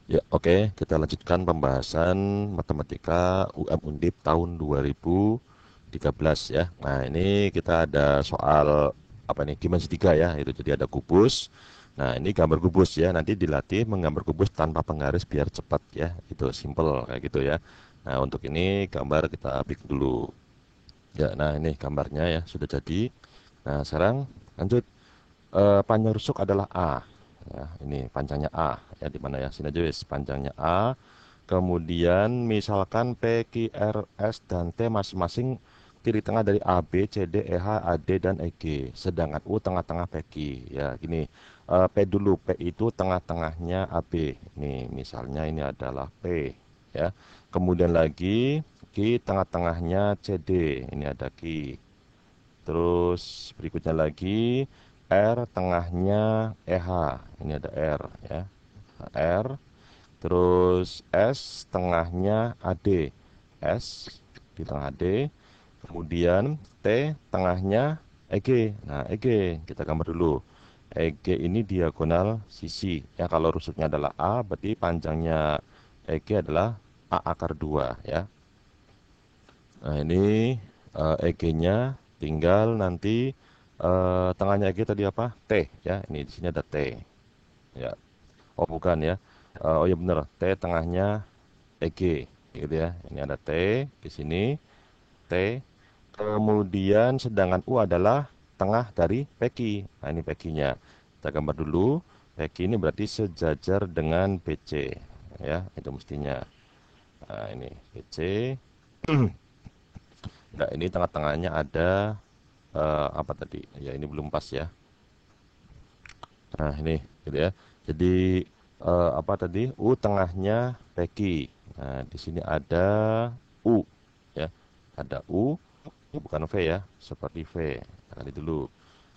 Ya, oke, kita lanjutkan pembahasan matematika UM Undip tahun 2013 ya. Nah, ini kita ada soal apa nih? Dimensi 3 ya, itu jadi ada kubus. Nah, ini gambar kubus ya. Nanti dilatih menggambar kubus tanpa penggaris biar cepat ya. Itu simple kayak gitu ya. Nah, untuk ini gambar kita bikin dulu. Ya, nah ini gambarnya ya, sudah jadi. Nah, sekarang lanjut. Panjang rusuk adalah A. Ya, ini panjangnya A. Ya, di mana ya? Sini aja wis. Panjangnya A. Kemudian misalkan P, Q, R, S, dan T masing-masing kiri tengah dari A, B, C, D, E, H, A, D, dan E, G. Sedangkan U tengah-tengah PQ. Ya, gini. P dulu. P itu tengah-tengahnya AB. Nih, misalnya ini adalah P. Ya. Kemudian lagi Q tengah-tengahnya CD. Ini ada Q. Terus berikutnya lagi R tengahnya EH. Ini ada R ya. R. Terus S tengahnya AD. S di tengah AD. Kemudian T tengahnya EG. Nah, EG kita gambar dulu. EG ini diagonal sisi. Ya, kalau rusuknya adalah A, berarti panjangnya EG adalah A akar 2 ya. Nah, ini EG-nya tinggal nanti tengahnya EG tadi apa? T ya. Ini di sini ada T. Ya. Oh, bukan ya. Oh ya benar, T tengahnya EG gitu ya. Ini ada T di sini, T. Kemudian sedangkan U adalah tengah dari PQ. Nah, ini PQ-nya. Kita gambar dulu. PQ ini berarti sejajar dengan BC ya, itu mestinya. Nah, ini BC. Nah, ini tengah-tengahnya ada apa tadi? Ya ini belum pas ya. Nah ini gitu ya. Jadi apa tadi? U tengahnya Peki. Nah di sini ada U ya. Ada U. Ini bukan V ya. Seperti V. Kali dulu.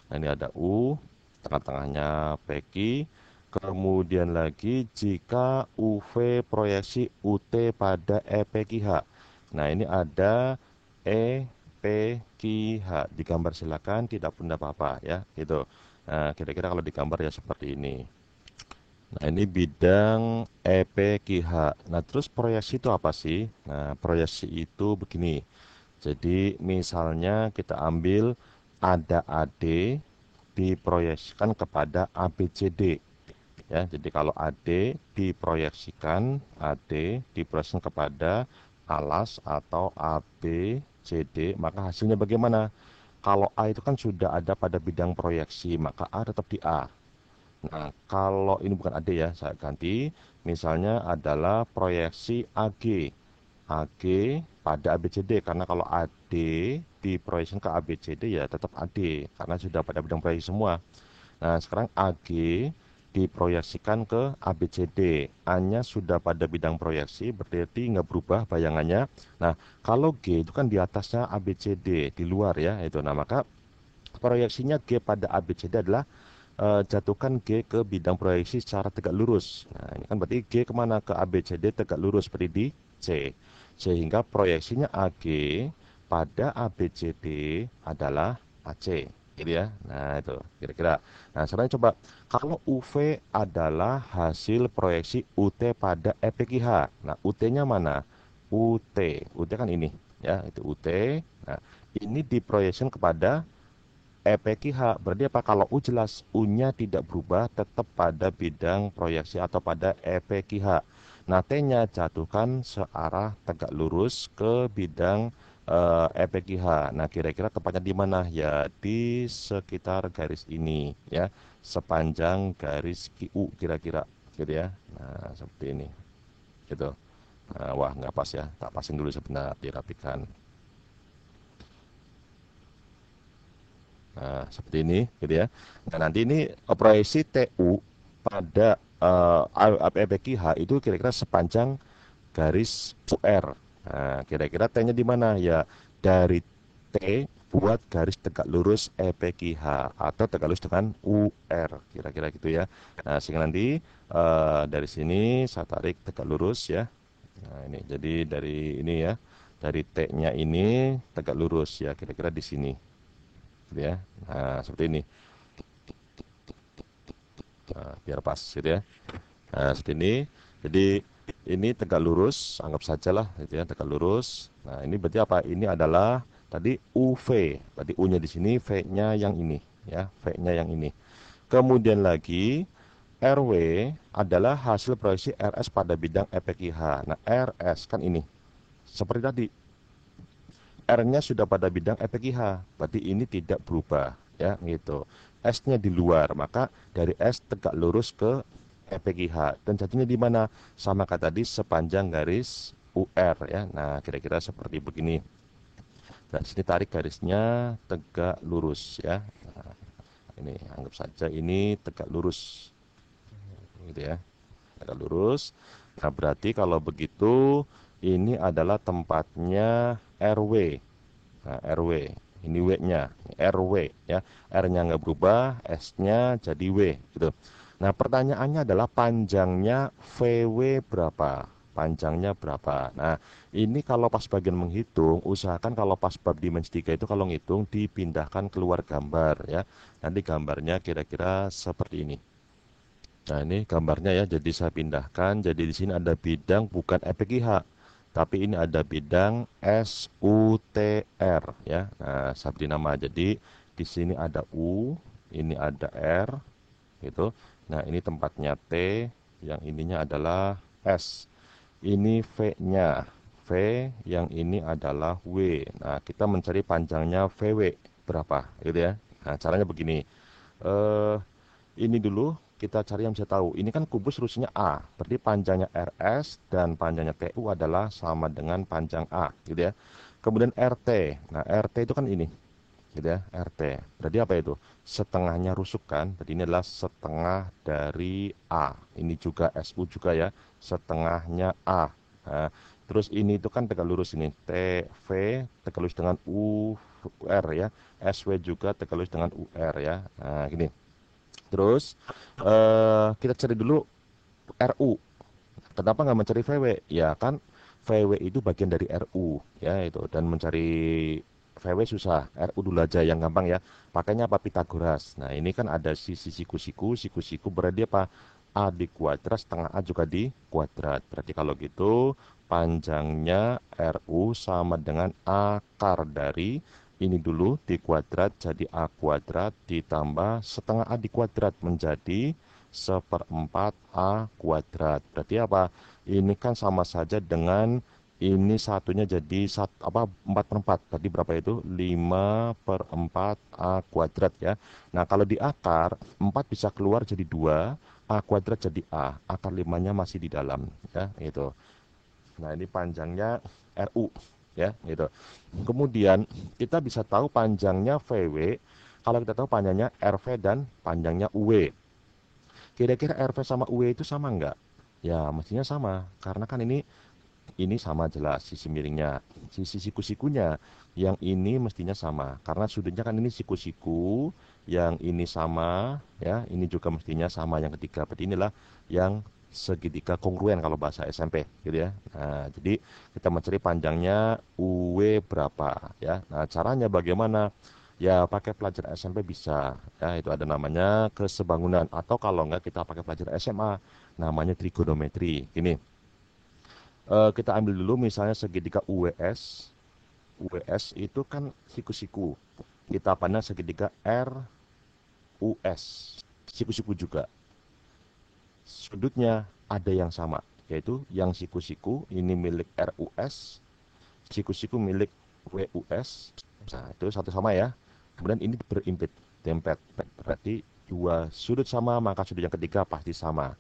Nah ini ada U. Tengah-tengahnya Peki. Kemudian lagi jika UV proyeksi UT pada EPQH. Nah ini ada EPQH. Digambar silakan, tidak pun apa-apa ya. Gitu. Nah, kira-kira kalau digambar ya seperti ini. Nah, ini bidang EPQH. Nah, terus proyeksi itu apa sih? Nah, proyeksi itu begini. Jadi, misalnya kita ambil ada AD diproyeksikan kepada ABCD. Ya, jadi kalau AD diproyeksikan kepada alas atau ABCD, maka hasilnya bagaimana? Kalau A itu kan sudah ada pada bidang proyeksi, maka A tetap di A. Nah, kalau ini bukan AD ya, saya ganti. Misalnya adalah proyeksi AG. AG pada ABCD, karena kalau AD diproyeksikan ke ABCD ya tetap AD, karena sudah pada bidang proyeksi semua. Nah, sekarang AG diproyeksikan ke ABCD. A-nya sudah pada bidang proyeksi, berarti nggak berubah bayangannya. Nah, kalau G itu kan di atasnya ABCD, di luar ya, itu. Nah, maka proyeksinya G pada ABCD adalah jatuhkan G ke bidang proyeksi secara tegak lurus. Nah, ini kan berarti G kemana? Ke ABCD tegak lurus, seperti di C. Sehingga proyeksinya AG pada ABCD adalah AC. Gitu ya. Nah, itu kira-kira. Nah, sekarang coba. Kalau UV adalah hasil proyeksi UT pada EPQH. Nah, UT-nya mana? UT. UT kan ini. Ya, itu UT. Nah, ini diproyeksikan kepada EPQH. Berarti apa? Kalau U jelas, U-nya tidak berubah, tetap pada bidang proyeksi atau pada EPQH. Nah, T-nya jatuhkan searah tegak lurus ke bidang EPQH. Nah, kira-kira tepatnya di mana? Ya, di sekitar garis ini, ya, sepanjang garis QU kira-kira, gitu ya. Nah, seperti ini, gitu. Nah, wah, nggak pas ya. Tak pasin dulu sebentar, dirapikan. Nah, seperti ini, gitu ya. Nah, nanti ini proyeksi TU pada APBQH itu kira-kira sepanjang garis UR. Nah, kira-kira T-nya di mana? Ya, dari T buat garis tegak lurus EPQH atau tegak lurus dengan UR, kira-kira gitu ya. Nah, sehingga nanti dari sini saya tarik tegak lurus ya. Nah, ini jadi dari ini ya, dari T-nya ini tegak lurus ya, kira-kira di sini, gitu ya. Nah, seperti ini. Nah, biar pas gitu ya. Nah, seperti ini. Jadi ini tegak lurus, anggap sajalah gitu ya, tegak lurus. Nah, ini berarti apa? Ini adalah tadi UV. Berarti U-nya di sini, V-nya yang ini ya, V-nya yang ini. Kemudian lagi RW adalah hasil proyeksi RS pada bidang EPQH. Nah, RS kan ini. Seperti tadi, R-nya sudah pada bidang EPQH. Berarti ini tidak berubah ya, gitu. S-nya di luar, maka dari S tegak lurus ke EPQH. Dan jadinya di mana? Sama kata tadi sepanjang garis UR ya. Nah, kira-kira seperti begini. Dan sini tarik garisnya tegak lurus ya. Nah, ini anggap saja ini tegak lurus gitu ya. Tegak lurus. Nah, berarti kalau begitu ini adalah tempatnya RW. Nah, RW. Ini W-nya, RW ya. R-nya nggak berubah, S-nya jadi W gitu. Nah, pertanyaannya adalah panjangnya VW berapa? Panjangnya berapa? Nah, ini kalau pas bagian menghitung, usahakan kalau pas bab dimensi 3 itu kalau ngitung dipindahkan keluar gambar ya. Nanti gambarnya kira-kira seperti ini. Nah, ini gambarnya ya. Jadi saya pindahkan. Jadi di sini ada bidang bukan EPQH, tapi ini ada bidang SUTR ya. Nah, saya beri nama. Jadi di sini ada U, ini ada R gitu. Nah, ini tempatnya T, yang ininya adalah S. Ini V-nya. V yang ini adalah W. Nah, kita mencari panjangnya VW berapa gitu ya. Nah, caranya begini. Eh ini dulu kita cari yang bisa tahu. Ini kan kubus rusinya A, berarti panjangnya RS dan panjangnya TU adalah sama dengan panjang A, gitu ya. Kemudian RT. Nah, RT itu kan ini, gitu ya, RT. Berarti apa itu? Setengahnya rusuk kan? Berarti ini adalah setengah dari A. Ini juga SU juga ya, setengahnya A. Nah, terus ini itu kan tegak lurus ini, TV tegak lurus dengan UR ya, SW juga tegak lurus dengan UR ya. Nah, gini. Terus kita cari dulu RU. Kenapa nggak mencari VW? Ya kan VW itu bagian dari RU ya itu, dan mencari VW susah. RU dulu aja yang gampang ya. Pakainya apa? Pitagoras. Nah, ini kan ada sisi siku-siku, siku-siku berarti apa? A di kuadrat setengah A juga di kuadrat. Berarti kalau gitu panjangnya RU sama dengan akar dari ini dulu di kuadrat jadi A kuadrat ditambah setengah A di kuadrat menjadi seperempat A kuadrat. Berarti apa? Ini kan sama saja dengan ini satunya jadi 4 per 4. Tadi berapa itu? 5 per 4 A kuadrat ya. Nah, kalau di akar, 4 bisa keluar jadi 2, A kuadrat jadi A. Akar 5-nya masih di dalam ya, gitu. Nah, ini panjangnya RU ya, gitu. Kemudian kita bisa tahu panjangnya VW kalau kita tahu panjangnya RV dan panjangnya UW. Kira-kira RV sama UW itu sama nggak? Ya, mestinya sama. Karena kan ini sama jelas sisi miringnya. Sisi siku-sikunya yang ini mestinya sama. Karena sudutnya kan ini siku-siku, yang ini sama, ya, ini juga mestinya sama yang ketiga. Berarti inilah yang segitiga kongruen kalau bahasa SMP, gitu ya. Nah, jadi kita mencari panjangnya UW berapa, ya. Nah, caranya bagaimana? Ya, pakai pelajaran SMP bisa. Ya, itu ada namanya kesebangunan. Atau kalau enggak kita pakai pelajaran SMA, namanya trigonometri. Gini, kita ambil dulu misalnya segitiga UWS. UWS itu kan siku-siku. Kita pandang segitiga RUS. Siku-siku juga. Sudutnya ada yang sama, yaitu yang siku-siku ini milik RUS, siku-siku milik WUS. Nah, itu satu sama ya. Kemudian ini berimpit, dempet. Berarti dua sudut sama, maka sudut yang ketiga pasti sama.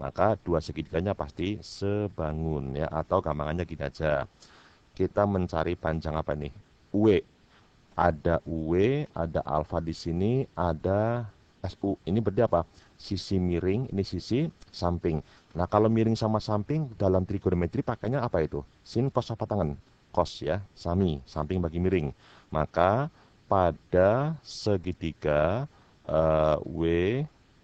Maka dua segitiganya pasti sebangun ya. Atau gampangannya gini aja. Kita mencari panjang apa nih? W. Ada UW, ada alfa di sini, ada SU. Ini berarti apa? Sisi miring, ini sisi samping. Nah, kalau miring sama samping dalam trigonometri pakainya apa itu? Sin, cos apa tangan? Cos ya, sami, samping bagi miring. Maka pada segitiga W,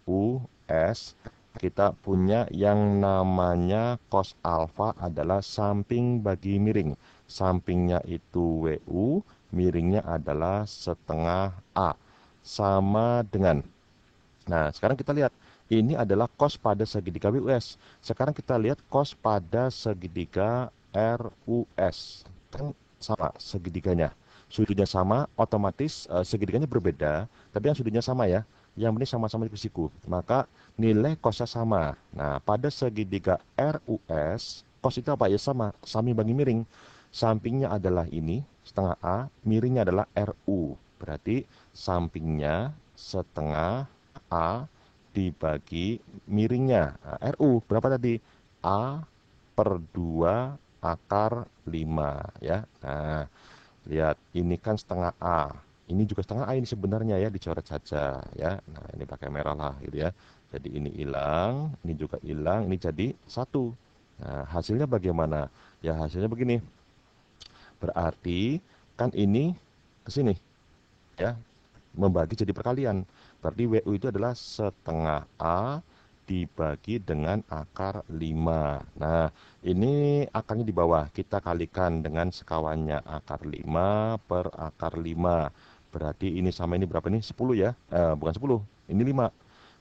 U, S, kita punya yang namanya cos alfa adalah samping bagi miring. Sampingnya itu WU, miringnya adalah setengah A. Sama dengan. Nah, sekarang kita lihat. Ini adalah cos pada segitiga WUS. Sekarang kita lihat cos pada segitiga RUS. Kan sama segitiganya. Sudutnya sama, otomatis segitiganya berbeda, tapi yang sudutnya sama ya. Yang penting sama-sama siku. Maka nilai cosnya sama. Nah, pada segitiga RUS, cos itu apa ya? Sama, samping bagi miring. Sampingnya adalah ini, setengah A, miringnya adalah RU. Berarti sampingnya setengah A dibagi miringnya. Nah, RU berapa tadi? A per 2 akar 5 ya. Nah, lihat ini kan setengah A. Ini juga setengah A ini sebenarnya ya, dicoret saja ya. Nah, ini pakai merah lah gitu ya. Jadi ini hilang, ini juga hilang, ini jadi satu. Nah, hasilnya bagaimana? Ya hasilnya begini. Berarti kan ini ke sini ya, membagi jadi perkalian. Berarti WU itu adalah setengah A dibagi dengan akar 5. Nah, ini akarnya di bawah. Kita kalikan dengan sekawannya akar 5 per akar 5. Berarti ini sama ini berapa nih? 10 ya? Bukan 10, ini 5.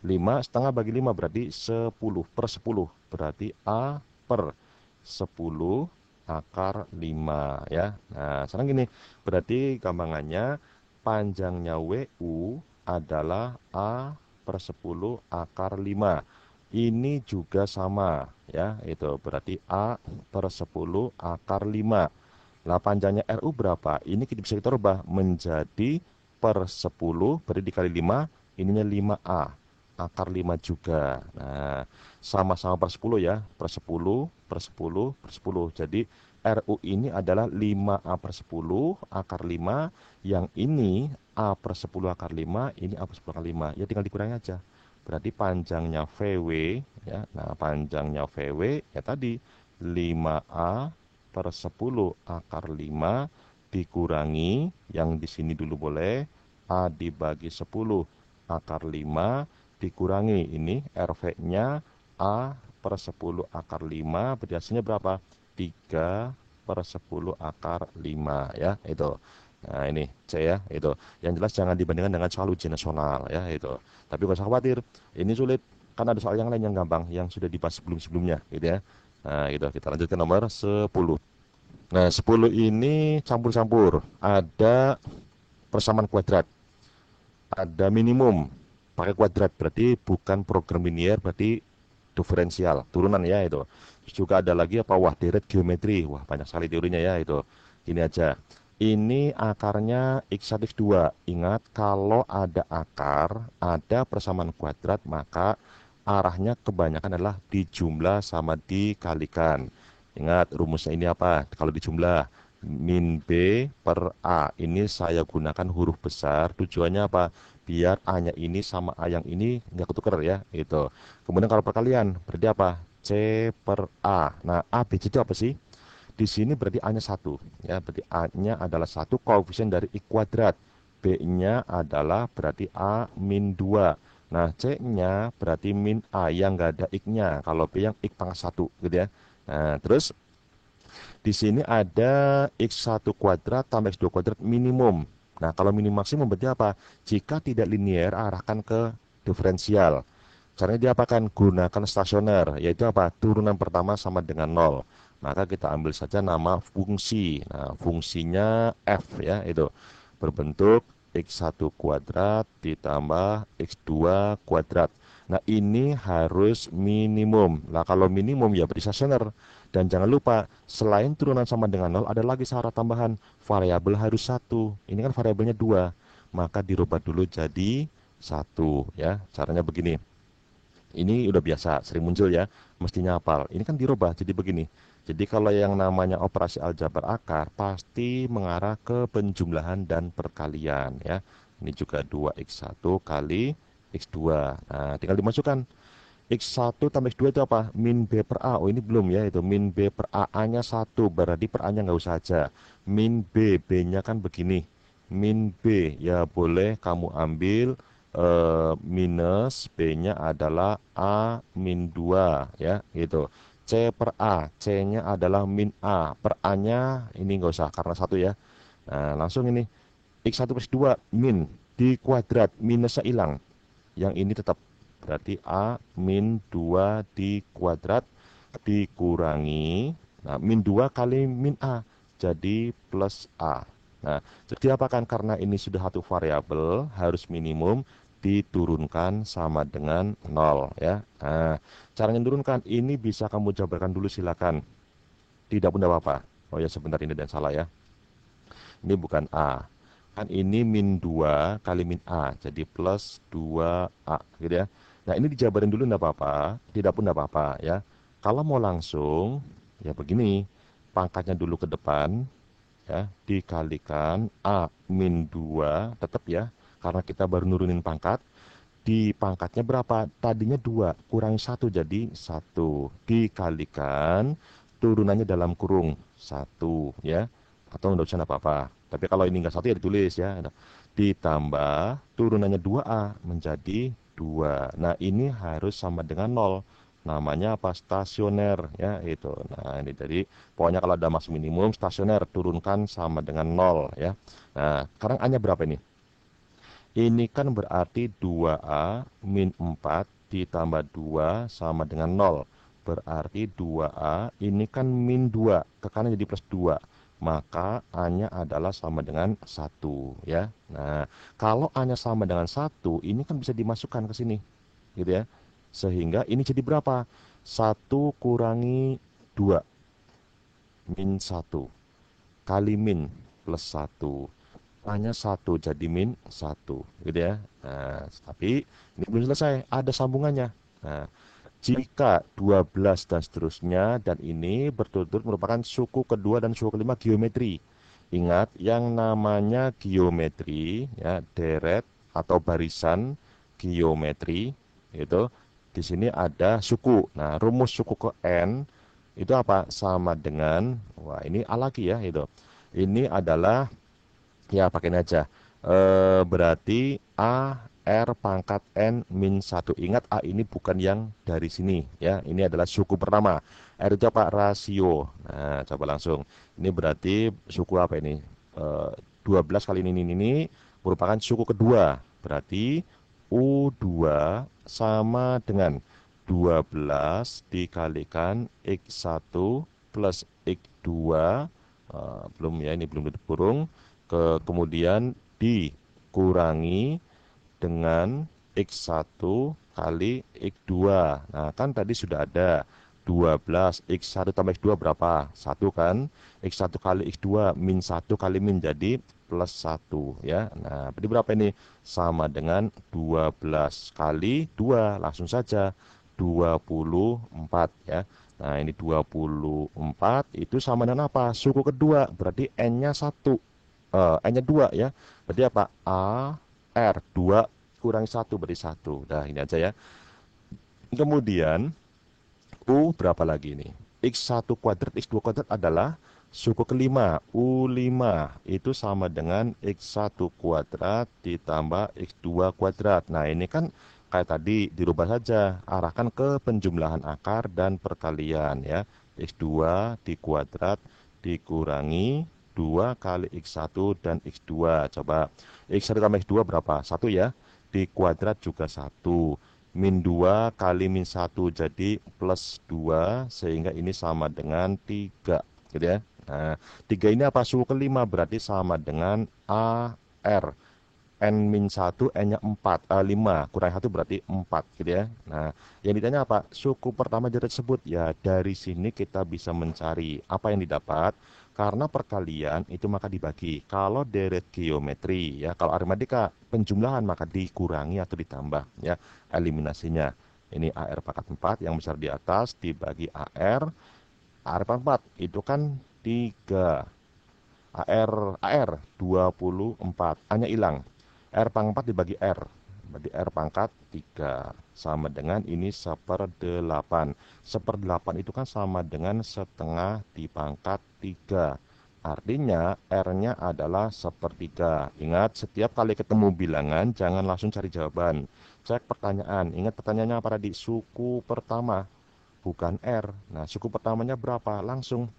5 setengah bagi 5 berarti 10 per 10. Berarti A per 10 akar 5 ya. Nah, sekarang gini. Berarti gampangannya panjangnya WU adalah A per 10 akar 5. Ini juga sama ya, itu berarti A per 10 akar 5. Lah panjangnya RU berapa? Ini kita bisa kita rubah menjadi per 10 berarti dikali 5, ininya 5A. Akar 5 juga. Nah, sama-sama per 10 ya, per 10, per 10, per 10. Jadi RU ini adalah 5A per 10 akar 5, yang ini A per 10 akar 5, ini A per 10 akar 5. Ya tinggal dikurangi aja. Berarti panjangnya VW ya. Nah, panjangnya VW ya tadi 5A per 10 akar 5 dikurangi yang di sini dulu boleh A dibagi 10 akar 5 dikurangi ini RV-nya A per 10 akar 5 berarti hasilnya berapa? 3 per 10 akar 5 ya itu. Nah ini C ya itu. Yang jelas jangan dibandingkan dengan soal ujian nasional ya itu. Tapi gak usah khawatir, ini sulit. Kan ada soal yang lain yang gampang yang sudah dibahas sebelum-sebelumnya gitu ya. Nah gitu, kita lanjutkan nomor 10. Nah 10 ini campur-campur. Ada persamaan kuadrat, ada minimum pakai kuadrat, berarti bukan program linier, berarti diferensial turunan ya itu. Terus juga ada lagi apa, wah deret geometri, wah banyak sekali teorinya ya itu. Ini aja, ini akarnya x1 x2. Ingat kalau ada akar ada persamaan kuadrat maka arahnya kebanyakan adalah dijumlah sama dikalikan. Ingat rumusnya ini apa kalau dijumlah? Min B per A. Ini saya gunakan huruf besar, tujuannya apa? Biar A-nya ini sama A yang ini nggak ketuker ya, itu. Kemudian kalau perkalian, berarti apa? C per A. Nah, A, B, C itu apa sih? Di sini berarti A-nya 1. Ya, berarti A-nya adalah 1, koefisien dari I kuadrat. B-nya adalah berarti A min 2. Nah, C-nya berarti min A yang nggak ada I-nya. Kalau B yang I pangkat 1, gitu ya. Nah, terus di sini ada x1 kuadrat tambah x2 kuadrat minimum. Nah, kalau minimum maksimum berarti apa? Jika tidak linier, arahkan ke diferensial. Caranya diapakan? Gunakan stasioner, yaitu apa? Turunan pertama sama dengan 0. Maka kita ambil saja nama fungsi. Nah, fungsinya f ya, itu berbentuk x1 kuadrat ditambah x2 kuadrat. Nah, ini harus minimum. Nah, kalau minimum ya berarti stasioner. Dan jangan lupa, selain turunan sama dengan 0, ada lagi syarat tambahan. Variabel harus 1. Ini kan variabelnya 2. Maka dirubah dulu jadi 1. Ya, caranya begini. Ini udah biasa, sering muncul ya. Mestinya hafal. Ini kan dirubah jadi begini. Jadi kalau yang namanya operasi aljabar akar, pasti mengarah ke penjumlahan dan perkalian. Ya. Ini juga 2x1 kali x2. Nah, tinggal dimasukkan. X1 tambah X2 itu apa? Min B per A. Oh ini belum ya, itu min B per A. A-nya 1, berarti per A-nya nggak usah aja. Min B, B-nya kan begini. Min B, ya boleh kamu ambil minus B-nya adalah A min 2 ya, gitu. C per A, C-nya adalah min A. Per A-nya ini nggak usah karena 1 ya. Nah langsung ini. X1 plus 2 min di kuadrat, minusnya hilang. Yang ini tetap Berarti A min 2 di kuadrat dikurangi, nah min 2 kali min A, jadi plus A. Nah, jadi apa kan, karena ini sudah satu variabel, harus minimum diturunkan sama dengan 0 ya. Nah, caranya menurunkan ini bisa kamu jabarkan dulu silakan. Tidak pun apa-apa. Oh ya, sebentar, ini dan salah ya. Ini bukan A. Kan ini min 2 kali min A. Jadi plus 2A gitu ya. Nah ini dijabarin dulu enggak apa-apa. Tidak pun enggak apa-apa ya. Kalau mau langsung ya begini. Pangkatnya dulu ke depan ya. Dikalikan A min 2 tetap ya. Karena kita baru nurunin pangkat. Di pangkatnya berapa? Tadinya 2 kurangi 1 jadi 1. Dikalikan turunannya dalam kurung 1 ya. Atau enggak usah apa-apa. Tapi kalau ini enggak 1 ya ditulis ya. Ditambah turunannya 2A menjadi 2. Nah, ini harus sama dengan 0. Namanya apa? Stasioner ya itu. Nah, ini jadi pokoknya kalau ada max minimum stasioner turunkan sama dengan 0 ya. Nah, sekarang A-nya berapa ini? Ini kan berarti 2A min 4 ditambah 2 sama dengan 0. Berarti 2A ini kan min 2. Ke kanan jadi plus 2. Maka A-nya adalah sama dengan 1. Ya. Nah, kalau A-nya sama dengan 1, ini kan bisa dimasukkan ke sini. Gitu ya. Sehingga ini jadi berapa? 1 kurangi 2. Min 1. Kali min plus 1. Hanya 1 jadi min 1 gitu ya. Nah, tapi ini belum selesai, ada sambungannya. Nah, jika 12 dan seterusnya dan ini berturut-turut merupakan suku kedua dan suku kelima geometri. Ingat yang namanya geometri ya, deret atau barisan geometri itu di sini ada suku. Nah, rumus suku ke n itu apa? Sama dengan, wah ini A lagi ya itu. Ini adalah, ya pakai ini aja. Berarti A R pangkat N min 1. Ingat A ini bukan yang dari sini ya. Ini adalah suku pertama. R itu apa? Rasio. Nah, coba langsung. Ini berarti suku apa ini? 12 kali ini merupakan suku kedua. Berarti U2 sama dengan 12 dikalikan X1 plus X2. Belum ya, ini belum tutup kurung. Kemudian dikurangi dengan X1 kali X2. Nah, kan tadi sudah ada 12, X1 tambah X2 berapa? 1 kan? X1 kali X2 min 1 kali min jadi plus 1 ya. Nah, berarti berapa ini? Sama dengan 12 kali 2. Langsung saja 24 ya. Nah, ini 24 itu sama dengan apa? Suku kedua, berarti N-nya 1. N-nya 2 ya. Berarti apa? A, R, 2 kurangi 1 berarti 1. Nah, ini aja ya. Kemudian, U berapa lagi ini? X1 kuadrat, X2 kuadrat adalah suku kelima. U5 itu sama dengan X1 kuadrat ditambah X2 kuadrat. Nah, ini kan kayak tadi dirubah saja. Arahkan ke penjumlahan akar dan perkalian ya. X2 di kuadrat dikurangi 2 kali X1 dan X2. Coba X1 tambah X2 berapa? 1 ya. Di kuadrat juga 1. Min 2 kali min 1 jadi plus 2. Sehingga ini sama dengan 3. Gitu ya. Nah, 3 ini apa? Suku kelima berarti sama dengan AR. N min 1, N-nya 4, 5, kurang 1 berarti 4 gitu ya. Nah, yang ditanya apa? Suku pertama deret tersebut. Ya, dari sini kita bisa mencari apa yang didapat. Karena perkalian itu maka dibagi. Kalau deret geometri, ya, kalau aritmatika penjumlahan maka dikurangi atau ditambah, ya, eliminasinya. Ini AR pangkat 4 yang besar di atas dibagi AR. AR pangkat 4 itu kan 3. AR 24. A-nya hilang. R pangkat 4 dibagi R. Berarti R pangkat 3. Sama dengan ini 1/8. 1/8 itu kan sama dengan setengah di pangkat 3. Artinya R-nya adalah 1/3. Ingat, setiap kali ketemu bilangan, jangan langsung cari jawaban. Cek pertanyaan. Ingat pertanyaannya apa tadi? Suku pertama, bukan R. Nah, suku pertamanya berapa? Langsung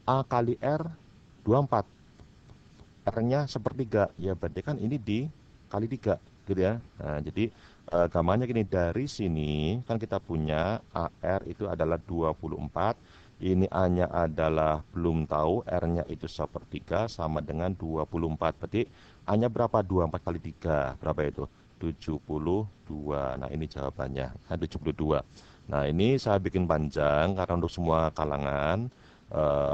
A kali R, 24. R-nya 1/3. Ya, berarti kan ini dikali 3. gitu ya. Nah, jadi gambarnya gini, dari sini kan kita punya AR itu adalah 24, ini A-nya adalah belum tahu, R-nya itu sepertiga sama dengan 24. Berarti A-nya berapa? 24 kali 3, berapa itu? 72. Nah, ini jawabannya. Nah, 72. Nah, ini saya bikin panjang karena untuk semua kalangan,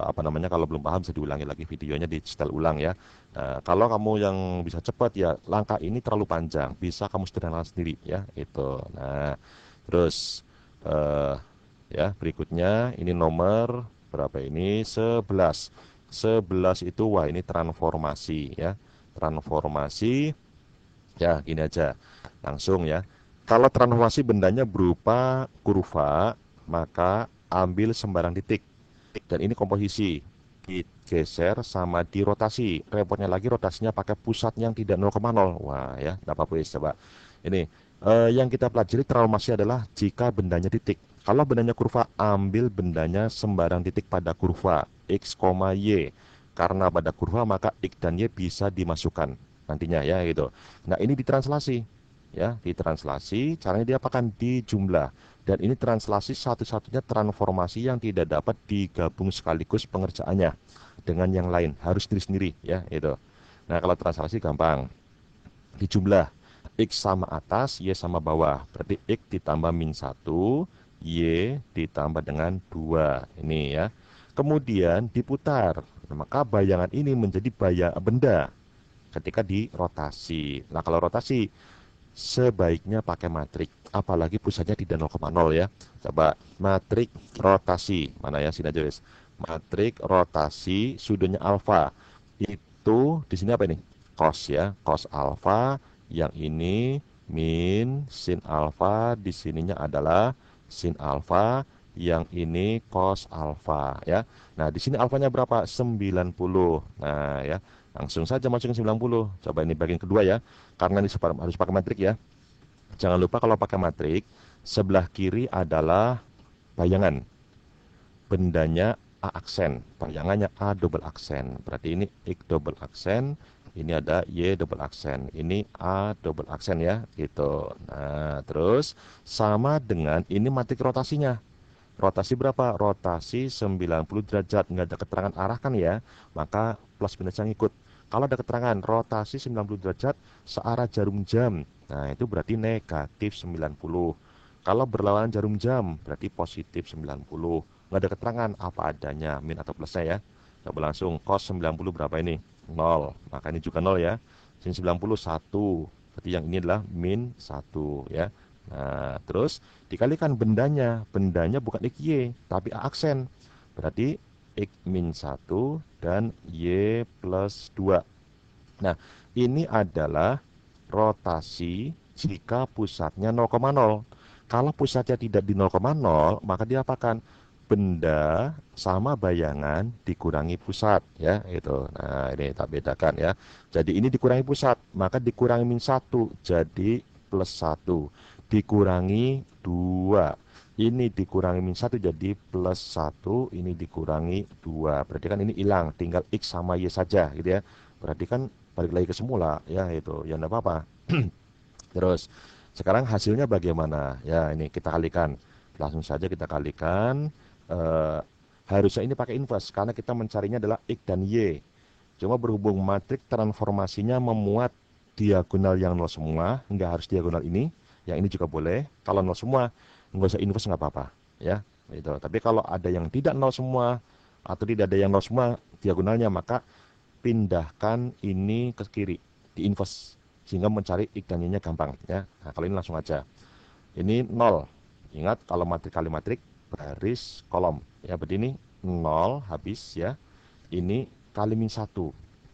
apa namanya, kalau belum paham bisa diulangi lagi videonya, di setel ulang ya. Nah, kalau kamu yang bisa cepat ya, langkah ini terlalu panjang, bisa kamu sederhanakan sendiri ya, itu. Nah, terus eh, ya berikutnya ini nomor berapa ini? 11. 11 itu wah ini transformasi ya. Transformasi ya gini aja. Langsung ya. Kalau transformasi bendanya berupa kurva, maka ambil sembarang titik. Dan ini komposisi. Digeser sama dirotasi. Repotnya lagi rotasinya pakai pusat yang tidak 0,0. Wah ya, enggak apa-apa ya, coba. Ini yang kita pelajari transformasi adalah jika bendanya titik. Kalau bendanya kurva, ambil bendanya sembarang titik pada kurva x, y. Karena pada kurva maka x dan y bisa dimasukkan nantinya ya gitu. Nah, ini ditranslasi ya, ditranslasi caranya dia apakan dijumlah. Dan ini translasi satu-satunya transformasi yang tidak dapat digabung sekaligus pengerjaannya dengan yang lain, harus sendiri-sendiri ya itu. Nah, kalau translasi gampang. Dijumlah x sama atas, y sama bawah. Berarti x ditambah min 1, y ditambah dengan 2. Ini ya. Kemudian diputar. Nah, maka bayangan ini menjadi benda ketika dirotasi. Nah, kalau rotasi sebaiknya pakai matrik, apalagi pusatnya tidak 0,0 ya. Coba matrik rotasi. Mana ya, sini aja guys. Matrik rotasi sudutnya alfa. Itu di sini apa ini? Cos ya, cos alfa. Yang ini min sin alfa, di sininya adalah sin alfa, yang ini cos alfa ya. Nah, di sini alfanya berapa? 90. Nah, ya. Langsung saja masukin 90. Coba ini bagian kedua ya. Karena ini harus pakai matrik ya. Jangan lupa kalau pakai matrik, sebelah kiri adalah bayangan. Bendanya A aksen, bayangannya A double aksen. Berarti ini X double aksen, ini ada Y double aksen, ini A double aksen ya, gitu. Nah, terus sama dengan ini matrik rotasinya. Rotasi berapa? Rotasi 90 derajat. Nggak ada keterangan arah kan ya, maka plus minusnya ngikut. Kalau ada keterangan rotasi 90 derajat searah jarum jam, nah itu berarti negatif 90. Kalau berlawanan jarum jam, berarti positif 90. Nggak ada keterangan apa adanya, min atau plusnya ya. Coba langsung, cos 90 berapa ini? 0. Maka ini juga 0 ya. Sin 90 1. Berarti yang ini adalah min 1 ya. Nah, terus dikalikan bendanya. Bendanya bukan XY, tapi A aksen. Berarti X min 1 dan Y plus 2. Nah, ini adalah rotasi jika pusatnya 0,0. Kalau pusatnya tidak di 0,0, maka dia apakan? Benda sama bayangan dikurangi pusat ya itu. Nah, ini tak bedakan ya. Jadi ini dikurangi pusat, maka dikurangi min 1 jadi plus 1. Dikurangi 2. Ini dikurangi min 1 jadi plus 1, ini dikurangi 2. Berarti kan ini hilang, tinggal X sama Y saja gitu ya. Berarti kan balik lagi ke semula ya itu. Ya enggak apa-apa. Terus sekarang hasilnya bagaimana? Ya ini kita kalikan. Langsung saja kita kalikan. Eh, Harusnya ini pakai inverse karena kita mencarinya adalah X dan Y. Cuma berhubung matrik transformasinya memuat diagonal yang nol semua, nggak harus diagonal ini. Yang ini juga boleh. Kalau nol semua, nggak usah inverse nggak apa-apa. Ya, itu. Tapi kalau ada yang tidak nol semua atau tidak ada yang nol semua diagonalnya, maka pindahkan ini ke kiri, di inverse, sehingga mencari X dan Y-nya gampang. Ya. Nah, kalau ini langsung aja. Ini 0. Ingat kalau matrik kali matrik baris kolom. Ya, berarti ini 0 habis ya. Ini kali min 1.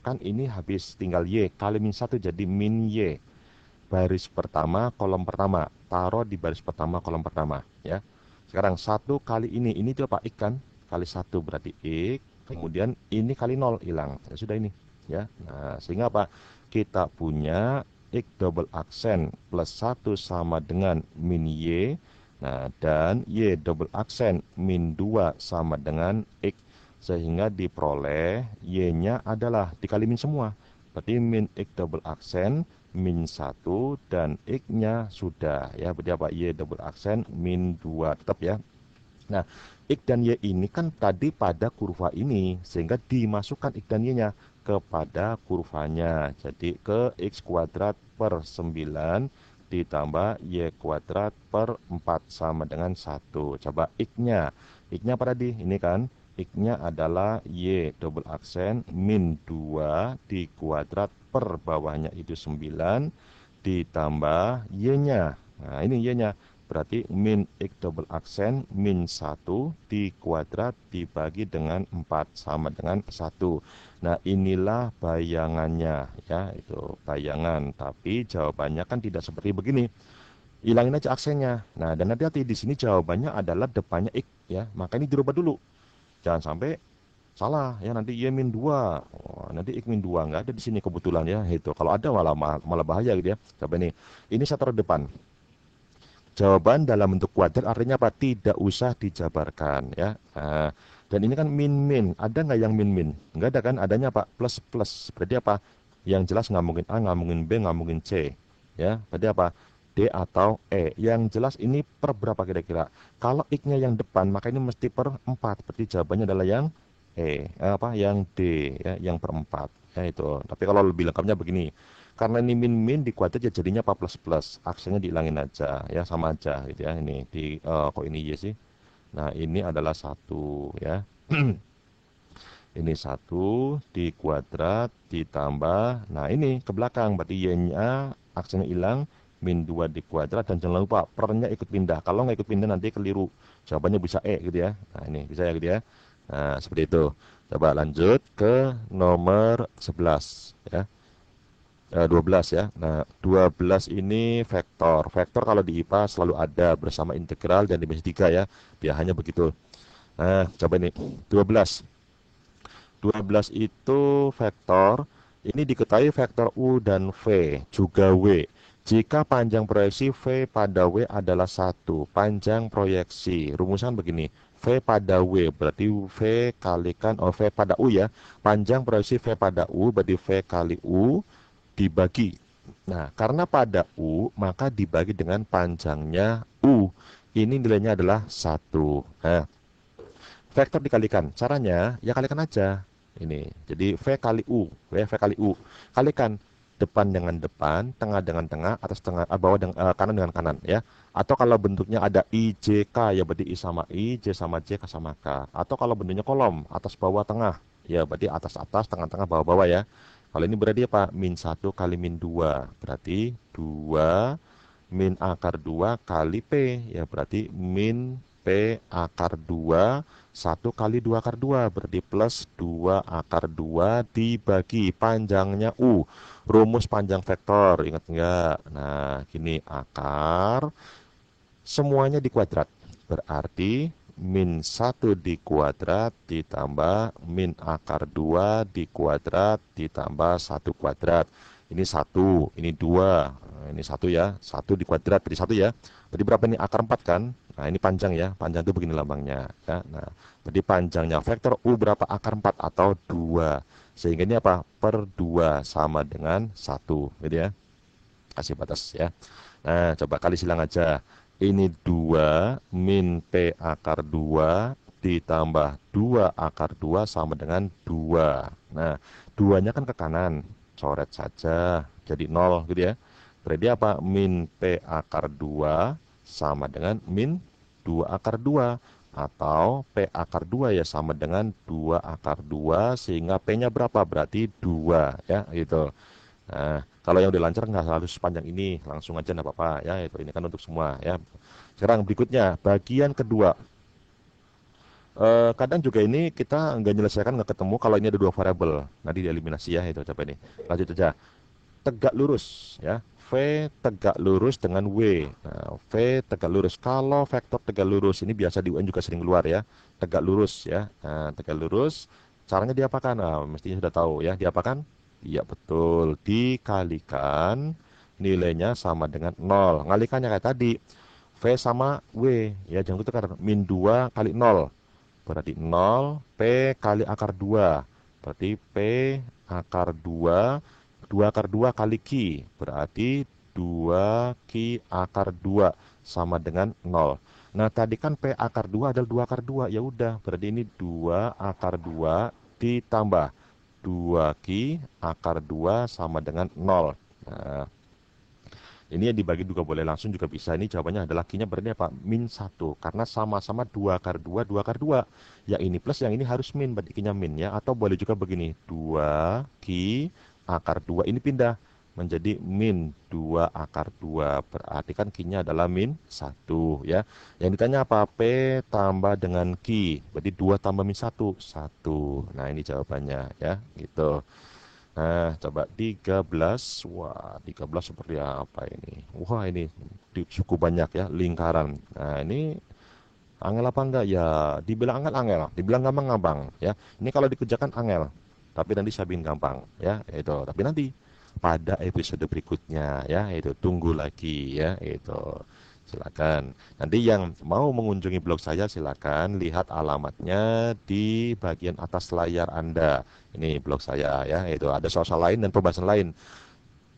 Kan ini habis tinggal Y. Kali min 1 jadi min Y. Baris pertama kolom pertama. Taruh di baris pertama kolom pertama ya. Sekarang 1 kali ini itu apa? X kan? Kali 1 berarti X. Kemudian ini kali 0 hilang. Ya sudah ini ya. Nah, sehingga apa? Kita punya X double aksen plus 1 sama dengan min Y. Nah, dan Y double aksen min 2 sama dengan X. Sehingga diperoleh Y-nya adalah dikali min semua. Berarti min X double aksen min 1 dan X-nya sudah ya. Berarti apa? Y double aksen min 2 tetap ya. Nah, X dan Y ini kan tadi pada kurva ini, sehingga dimasukkan X dan Y-nya kepada kurvanya. Jadi ke X kuadrat per 9 ditambah Y kuadrat per 4 sama dengan 1. Coba X-nya. X-nya apa tadi? Ini kan. X-nya adalah Y double aksen min 2 di kuadrat per bawahnya itu 9 ditambah Y-nya. Nah, ini Y-nya. Berarti min X double aksen min 1 di kuadrat dibagi dengan 4 sama dengan 1. Nah, inilah bayangannya ya, itu bayangan. Tapi jawabannya kan tidak seperti begini. Hilangin aja aksennya. Nah, dan hati-hati di sini jawabannya adalah depannya X ya. Maka ini dirubah dulu. Jangan sampai salah ya, nanti Y min 2. Oh, nanti X min 2 nggak ada di sini kebetulan ya. Itu kalau ada malah bahaya gitu ya. Coba nih. Ini saya taruh depan. Jawaban dalam bentuk kuadrat artinya apa? Tidak usah dijabarkan ya. Nah, dan ini kan min-min. Ada nggak yang min-min? Nggak ada kan? Adanya apa? Plus-plus. Berarti apa? Yang jelas nggak mungkin A, nggak mungkin B, nggak mungkin C. Ya, berarti apa? D atau E. Yang jelas ini per berapa kira-kira? Kalau X-nya yang depan, maka ini mesti per 4. Berarti jawabannya adalah yang E. Apa? Yang D. Ya, yang per 4. Ya, itu. Tapi kalau lebih lengkapnya begini. Karena ini min-min di kuadrat ya jadinya apa plus-plus. Aksennya dihilangin aja ya, sama aja gitu ya. Ini di kok ini Y sih. Nah, ini adalah 1 ya. Ini 1 di kuadrat ditambah. Nah, ini ke belakang berarti Y-nya aksennya hilang, min 2 di kuadrat dan jangan lupa pernya ikut pindah. Kalau nggak ikut pindah nanti keliru. Jawabannya bisa E gitu ya. Nah, ini bisa ya gitu ya. Nah, seperti itu. Coba lanjut ke nomor 11 ya. 12 ya. Nah, 12 ini vektor. Vektor kalau di IPA selalu ada bersama integral dan dimensi 3 ya. Biasanya begitu. Nah, coba ini. 12. 12 itu vektor. Ini diketahui vektor U dan V, juga W. Jika panjang proyeksi V pada W adalah 1. Panjang proyeksi. Rumusan begini. V pada W berarti V kalikan V pada U ya. Panjang proyeksi V pada U berarti V kali U dibagi. Nah, karena pada U, maka dibagi dengan panjangnya U. Ini nilainya adalah 1. Nah, vektor dikalikan. Caranya, ya kalikan aja. Ini. Jadi, V kali U. V kali U. Kalikan depan dengan depan, tengah dengan tengah, atas tengah, bawah dengan, kanan dengan kanan. Ya. Atau kalau bentuknya ada I, J, K, ya berarti I sama I, J sama J, K sama K. Atau kalau bentuknya kolom, atas, bawah, tengah. Ya, berarti atas, atas, tengah, tengah, bawah, bawah ya. Kalau ini berarti apa? Min 1 kali min 2. Berarti 2 min akar 2 kali P. Ya berarti min P akar 2, 1 kali 2 akar 2. Berarti plus 2 akar 2 dibagi panjangnya U. Rumus panjang vektor, ingat enggak? Nah, gini akar. Semuanya di kuadrat. Berarti min 1 di kuadrat ditambah min akar 2 di kuadrat ditambah 1 kuadrat. Ini 1, ini 2. Nah, ini 1 ya. 1 di kuadrat jadi 1 ya. Berarti berapa ini? Akar 4 kan? Nah, ini panjang ya. Panjang itu begini lambangnya. Ya. Nah, berarti panjangnya vektor U berapa? Akar 4 atau 2. Sehingga ini apa? Per 2 sama dengan 1. Gitu ya. Kasih batas ya. Nah, coba kali silang aja. Ini 2 min P akar 2 ditambah 2 akar 2 sama dengan 2. Nah, 2-nya kan ke kanan. Coret saja. Jadi 0 gitu ya. Berarti apa? Min P akar 2 sama dengan min 2 akar 2. Atau P akar 2 ya sama dengan 2 akar 2. Sehingga P-nya berapa? Berarti 2 ya gitu. Nah, kalau yang udah lancar nggak harus sepanjang ini, langsung aja nggak apa-apa ya. Itu ini kan untuk semua ya. Sekarang berikutnya bagian kedua. Kadang juga ini kita nggak nyelesaikan nggak ketemu kalau ini ada dua variabel. Nanti dieliminasi ya itu coba ini. Lanjut aja. Tegak lurus ya. V tegak lurus dengan W. Nah, V tegak lurus. Kalau vektor tegak lurus ini biasa di UN juga sering keluar ya. Tegak lurus ya. Nah, tegak lurus. Caranya diapakan? Nah, mestinya sudah tahu ya. Diapakan? Iya betul. Dikalikan nilainya sama dengan 0. Ngalikannya kayak tadi. V sama W. Ya jangan tukar. Min 2 kali 0. Berarti 0 P kali akar 2. Berarti P akar 2 2 akar 2 kali Ki, berarti 2 Ki akar 2 sama dengan 0. Nah, tadi kan P akar 2 adalah 2 akar 2. Ya udah, berarti ini 2 akar 2 ditambah 2 Ki akar 2 sama dengan 0. Nah, ini yang dibagi juga boleh langsung juga bisa. Ini jawabannya adalah Q-nya berarti apa? Min 1. Karena sama-sama 2 akar 2, 2 akar 2. Yang ini plus, yang ini harus min. Berarti Q-nya min ya. Atau boleh juga begini. 2 Q akar 2. Ini pindah menjadi min 2 akar 2. Berarti kan Q-nya adalah min 1 ya. Yang ditanya apa? P tambah dengan Q. Berarti 2 tambah min 1. 1. Nah, ini jawabannya ya. Gitu. Nah, coba 13. Wah, 13 seperti apa ini? Wah, ini cukup banyak ya, lingkaran. Nah, ini angel apa enggak? Ya, dibilang angel, dibilang gampang-gampang ya. Ini kalau dikerjakan angel, tapi nanti saya bikin gampang ya, itu. Tapi nanti pada episode berikutnya ya, itu tunggu lagi ya, itu. Silakan. Nanti yang mau mengunjungi blog saya silakan lihat alamatnya di bagian atas layar Anda. Ini blog saya ya, itu ada soal lain dan pembahasan lain.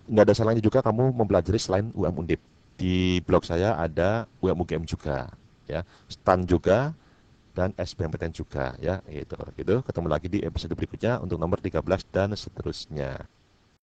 Nggak ada salahnya juga kamu mempelajari selain UM Undip. Di blog saya ada UM UGM juga ya, STAN juga dan SBMPTN juga ya, itu. Gitu. Ketemu lagi di episode berikutnya untuk nomor 13 dan seterusnya.